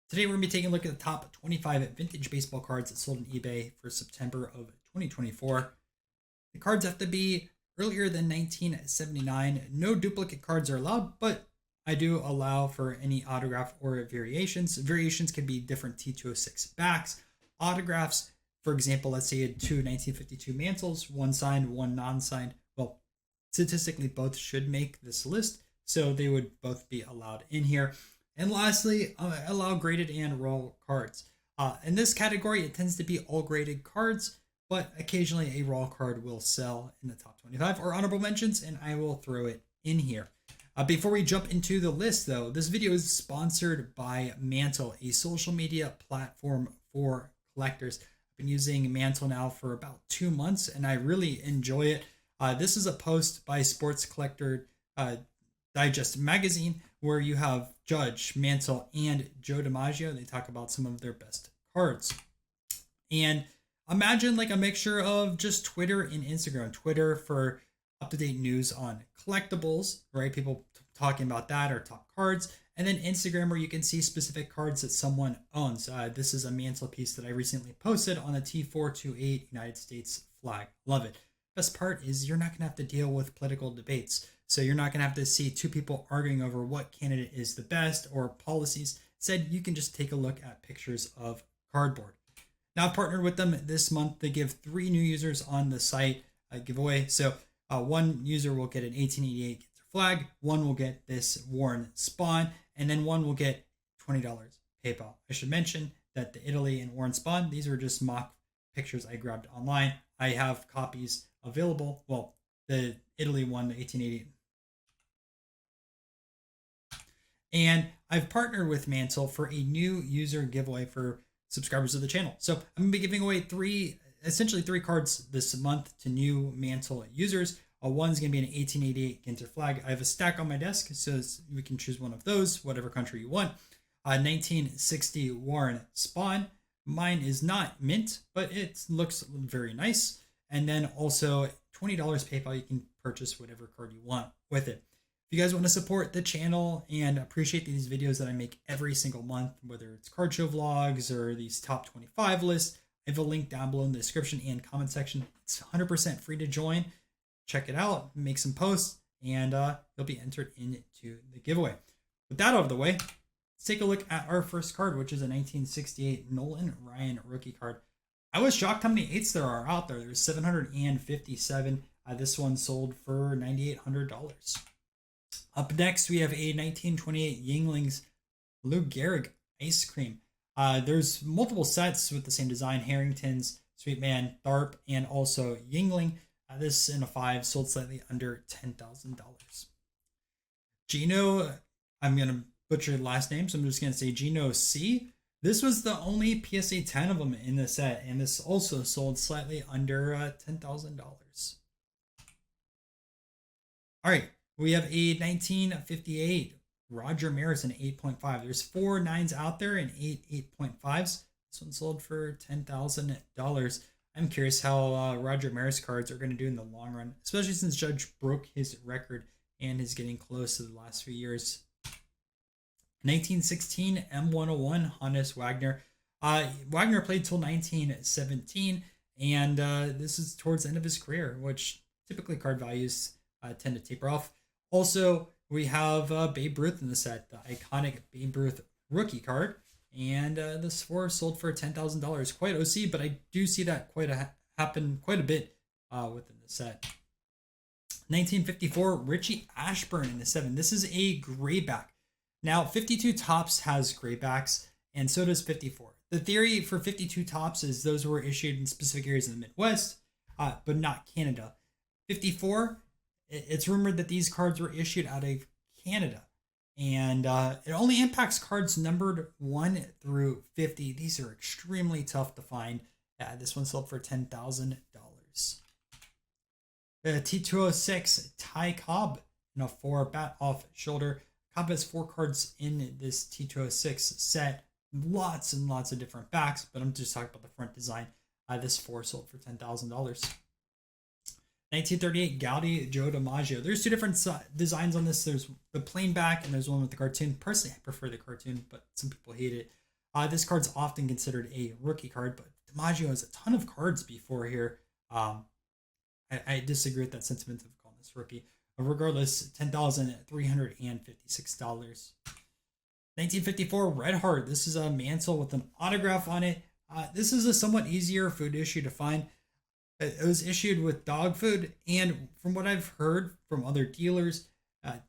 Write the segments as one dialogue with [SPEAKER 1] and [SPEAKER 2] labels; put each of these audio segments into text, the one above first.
[SPEAKER 1] Today we're going to be taking a look at the top 25 vintage baseball cards that sold on eBay for September of 2024. The cards have to be earlier than 1979. No duplicate cards are allowed, but I do allow for any autograph or variations. Variations can be different T206 backs. Autographs, for example, let's say you had two 1952 mantles, one signed, one non-signed. Well, statistically, both should make this list, so they would both be allowed in here. And lastly, allow graded and raw cards. In this category, it tends to be all graded cards, but occasionally a raw card will sell in the top 25 or honorable mentions, and I will throw it in here. Before we jump into the list, though, this video is sponsored by Mantle, a social media platform for collectors. I've been using Mantle now for about 2 months, and I really enjoy it. This is a post by Sports Collector Digest magazine where you have Judge, Mantle, and Joe DiMaggio. They talk about some of their best cards. And imagine like a mixture of just Twitter and Instagram. Twitter for up-to-date news on collectibles, right? People talking about that or top cards. And then Instagram where you can see specific cards that someone owns. This is a Mantle piece that I recently posted on the T428 United States flag. Love it. Best part is you're not going to have to deal with political debates. So you're not going to have to see two people arguing over what candidate is the best or policies. Instead, you can just take a look at pictures of cardboard. Now I've partnered with them this month. They give 3 new users on the site a giveaway. So one user will get an 1888 flag, one will get this worn Spawn, and then one will get $20 PayPal. I should mention that the Italy and worn Spawn, these are just mock pictures I grabbed online. I have copies available. Well, the Italy one, the 1888. And I've partnered with Mantle for a new user giveaway for subscribers of the channel. So I'm going to be giving away essentially three cards this month to new Mantle users. One's going to be an 1888 Ginter flag. I have a stack on my desk, so we can choose one of those, whatever country you want. 1960 Warren Spawn. Mine is not mint, but it looks very nice. And then also $20 PayPal. You can purchase whatever card you want with it. If you guys want to support the channel and appreciate these videos that I make every single month, whether it's card show vlogs or these top 25 lists, I have a link down below in the description and comment section. It's 100% free to join. Check it out, make some posts, and you'll be entered into the giveaway. With that out of the way, let's take a look at our first card, which is a 1968 Nolan Ryan rookie card. I was shocked how many 8s there are out there. There's 757. This one sold for $9,800. Up next, we have a 1928 Yinglings Lou Gehrig ice cream. There's multiple sets with the same design: Harrington's, Sweet Man, Tharp, and also Yingling. This in a 5 sold slightly under $10,000. Gino, I'm going to butcher the last name, so I'm just going to say Gino C. This was the only PSA 10 of them in the set, and this also sold slightly under $10,000. All right, we have a 1958 Roger Maris in 8.5. There's 4 9s out there and 8 8.5s. This one sold for $10,000. I'm curious how Roger Maris cards are going to do in the long run, especially since Judge broke his record and is getting close to the last few years. 1916 M101 Hannes Wagner. Wagner played till 1917, and this is towards the end of his career, which typically card values tend to taper off. Also, we have Babe Ruth in the set, the iconic Babe Ruth rookie card. And this 4 sold for $10,000. Quite OC, but I do see that happen quite a bit within the set. 1954 Richie Ashburn in the 7. This is a grayback. Now 52 Tops has graybacks, and so does 54. The theory for 52 Tops is those were issued in specific areas in the Midwest, but not Canada. 54, it's rumored that these cards were issued out of Canada. And it only impacts cards numbered 1 through 50. These are extremely tough to find. This one sold for $10,000. The T206 Ty Cobb in a 4 bat off shoulder. Cobb has 4 cards in this T206 set. Lots and lots of different backs, but I'm just talking about the front design. This 4 sold for $10,000. 1938 Gaudi Joe DiMaggio. There's 2 different designs on this. There's the plain back and there's one with the cartoon. Personally, I prefer the cartoon, but some people hate it. This card's often considered a rookie card, but DiMaggio has a ton of cards before here. I disagree with that sentiment of calling this rookie. Regardless, $10,356. 1954 Red Heart. This is a mantle with an autograph on it. This is a somewhat easier food issue to find. It was issued with dog food, and from what I've heard from other dealers,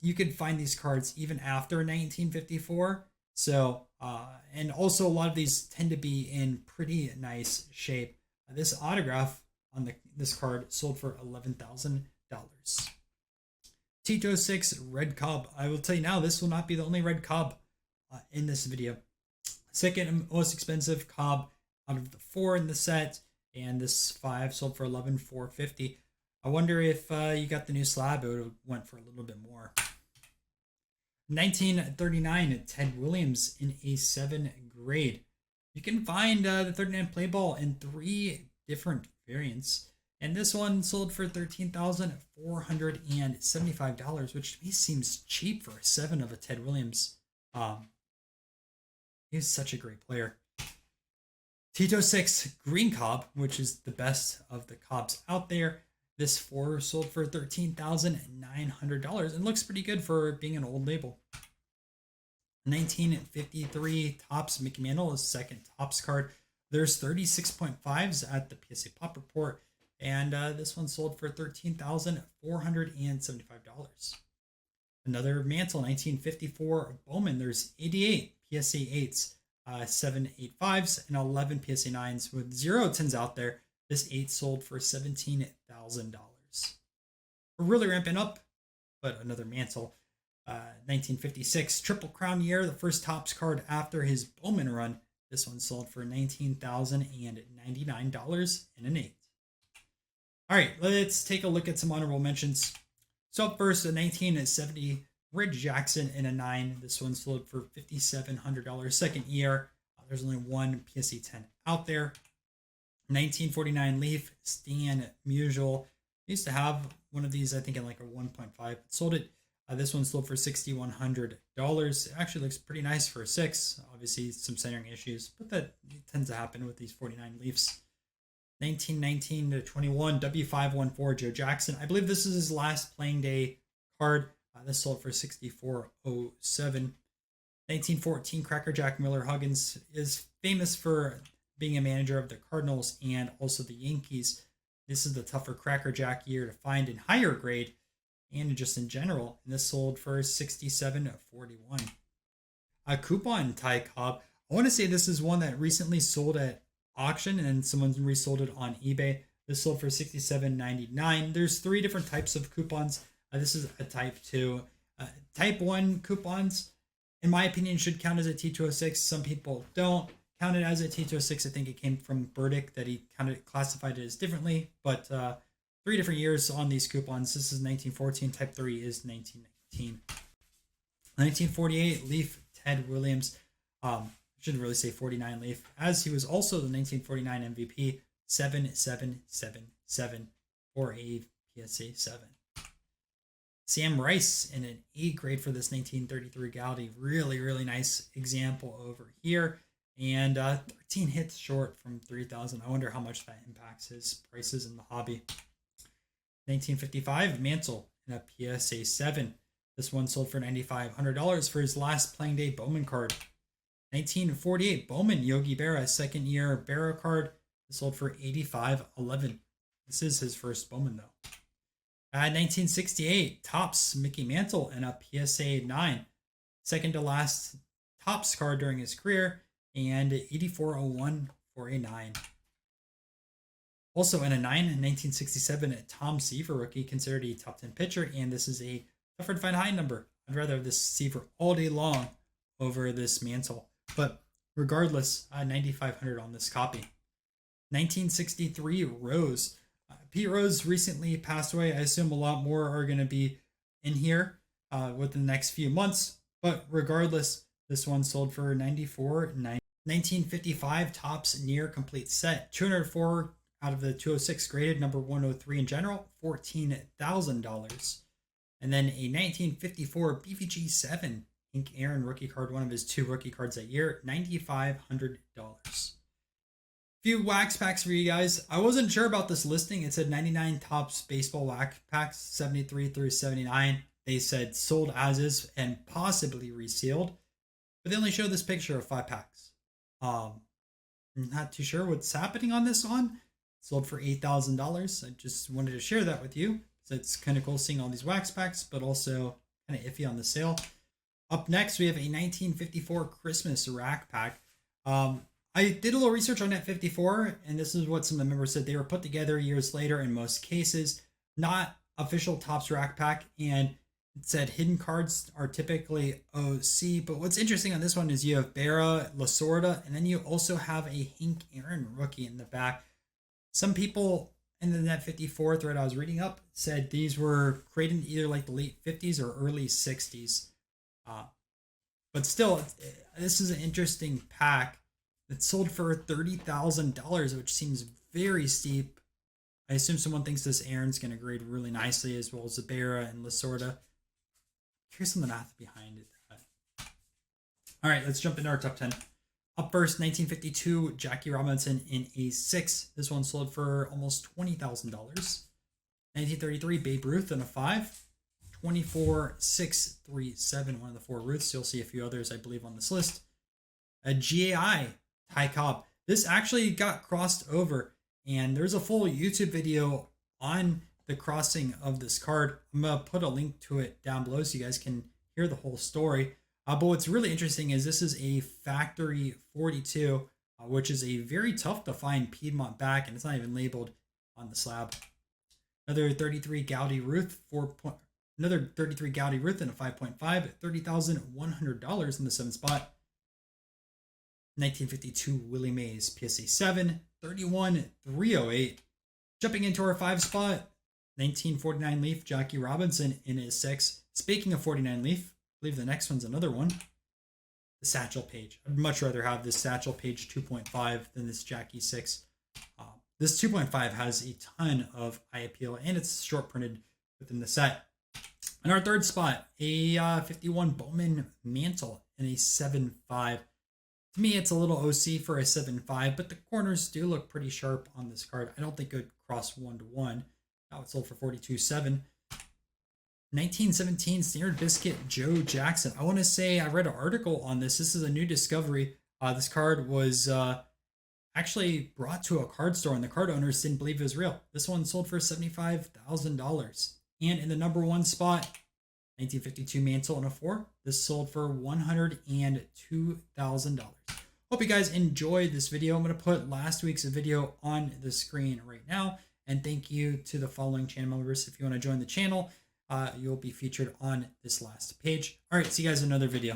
[SPEAKER 1] you could find these cards even after 1954. So, and also a lot of these tend to be in pretty nice shape. This autograph on this card sold for $11,000. Tito 6 Red Cobb. I will tell you now, this will not be the only red Cobb in this video. Second most expensive Cobb out of the 4 in the set, and this 5 sold for $11,450. I wonder if you got the new slab, it would have went for a little bit more. 1939 Ted Williams in a 7 grade. You can find the 39 play ball in 3 different variants, and this one sold for $13,475, which to me seems cheap for a 7 of a Ted Williams. He's such a great player. Tito 6 Green Cobb, which is the best of the Cobbs out there. This 4 sold for $13,900 and looks pretty good for being an old label. 1953 Topps Mickey Mantle is second Topps card. There's 36.5s at the PSA Pop Report, and this one sold for $13,475. Another Mantle 1954 Bowman. There's 88 PSA 8s, 7 8.5s, and 11 PSA 9s with 0 10s out there. This 8 sold for $17,000. We're really ramping up, but another Mantle. 1956 Triple Crown year, the first Topps card after his Bowman run. This one sold for $19,099 in an 8. All right, let's take a look at some honorable mentions. So up first, a 1970 Red Jackson in a 9. This one sold for $5,700. Second year, there's only one PSA 10 out there. 1949 Leaf Stan Musial. I used to have one of these, I think, in like a 1.5. Sold it. This one sold for $6,100. It actually looks pretty nice for a 6. Obviously, some centering issues, but that tends to happen with these 49 Leafs. 1919 to 21 W514 Joe Jackson. I believe this is his last playing day card. This sold for $6,407. 1914 Cracker Jack Miller Huggins is famous for being a manager of the Cardinals and also the Yankees. This is the tougher Cracker Jack year to find in higher grade and just in general. And this sold for $67.41. A coupon Ty Cobb. I want to say this is one that recently sold at auction and someone resold it on eBay. This sold for $67.99. There's 3 different types of coupons. This is a type 2. Type 1 coupons, in my opinion, should count as a T206. Some people don't count it as a T206. I think it came from Burdick that he kind of classified it as differently. But 3 different years on these coupons. This is 1914. Type 3 is 1919. 1948 Leaf Ted Williams. Shouldn't really say 49 Leaf, as he was also the 1949 MVP. 7777 for a PSA 7. Sam Rice in an 8 grade for this 1933 Gaudi. Really, really nice example over here. And 13 hits short from 3,000. I wonder how much that impacts his prices in the hobby. 1955 Mantle in a PSA 7. This one sold for $9,500 for his last playing day Bowman card. 1948 Bowman Yogi Berra, second year Berra card. This sold for $85.11. This is his first Bowman though. 1968 Topps Mickey Mantle in a PSA 9. Second to last Topps card during his career, and 84.01 for a 9. Also in a 9, 1967 Tom Seaver rookie, considered a top 10 pitcher, and this is a tougher to find high number. I'd rather have this Seaver all day long over this Mantle, but regardless, 9,500 on this copy. 1963 Rose. Pete Rose recently passed away. I assume a lot more are going to be in here within the next few months. But regardless, this one sold for $94.90. 1955 Topps Near Complete Set. 204 out of the 206 graded, number 103 in general, $14,000. And then a 1954 BVG 7 Hank Aaron rookie card, one of his 2 rookie cards that year, $9,500. Few wax packs for you guys. I wasn't sure about this listing. It said 99 Topps baseball wax packs, 73 through 79. They said sold as is and possibly resealed, but they only show this picture of 5 packs. I'm not too sure what's happening on this one. Sold for $8,000. I just wanted to share that with you. So it's kind of cool seeing all these wax packs, but also kind of iffy on the sale. Up next, we have a 1954 Christmas rack pack. I did a little research on that 54, and this is what some of the members said. They were put together years later in most cases, not official Topps rack pack, and it said hidden cards are typically OC. But what's interesting on this one is you have Berra, Lasorda, and then you also have a Hank Aaron rookie in the back. Some people in the Net 54 thread I was reading up said these were created either like the late 50s or early 60s. But still, this is an interesting pack. It sold for $30,000, which seems very steep. I assume someone thinks this Aaron's going to grade really nicely, as well as the Berra and Lasorda. Here's some of the math behind it. All right, let's jump into our top 10. Up first, 1952, Jackie Robinson in a 6. This one sold for almost $20,000. 1933, Babe Ruth in a 5. 24,637, one of the 4 Ruths. You'll see a few others, I believe, on this list. A GAI, Ty Cobb. This actually got crossed over, and there's a full YouTube video on the crossing of this card. I'm going to put a link to it down below so you guys can hear the whole story. But what's really interesting is this is a factory 42, which is a very tough to find Piedmont back, and it's not even labeled on the slab. Another 33 Gowdy Ruth, another 33 Gowdy Ruth in a 5.5 at $30,100 in the 7th spot. 1952 Willie Mays PSA 7, 31,308. Jumping into our 5 spot, 1949 Leaf Jackie Robinson in his 6. Speaking of 49 Leaf, I believe the next one's another one. The Satchel Page. I'd much rather have this Satchel Page 2.5 than this Jackie 6. This 2.5 has a ton of eye appeal, and it's short printed within the set. In our 3rd spot, a 51 Bowman Mantle in a 7.5. To me, it's a little OC for a 7.5, but the corners do look pretty sharp on this card. I don't think it would cross 1-to-1. Now it's sold for $42,700. 1917 Standard Biscuit Joe Jackson. I want to say I read an article on this. This is a new discovery. This card was actually brought to a card store, and the card owners didn't believe it was real. This one sold for $75,000. And in the number 1 spot, 1952 Mantle in a 4. This sold for $102,000. Hope you guys enjoyed this video. I'm going to put last week's video on the screen right now. And thank you to the following channel members. If you want to join the channel, you'll be featured on this last page. All right, see you guys in another video.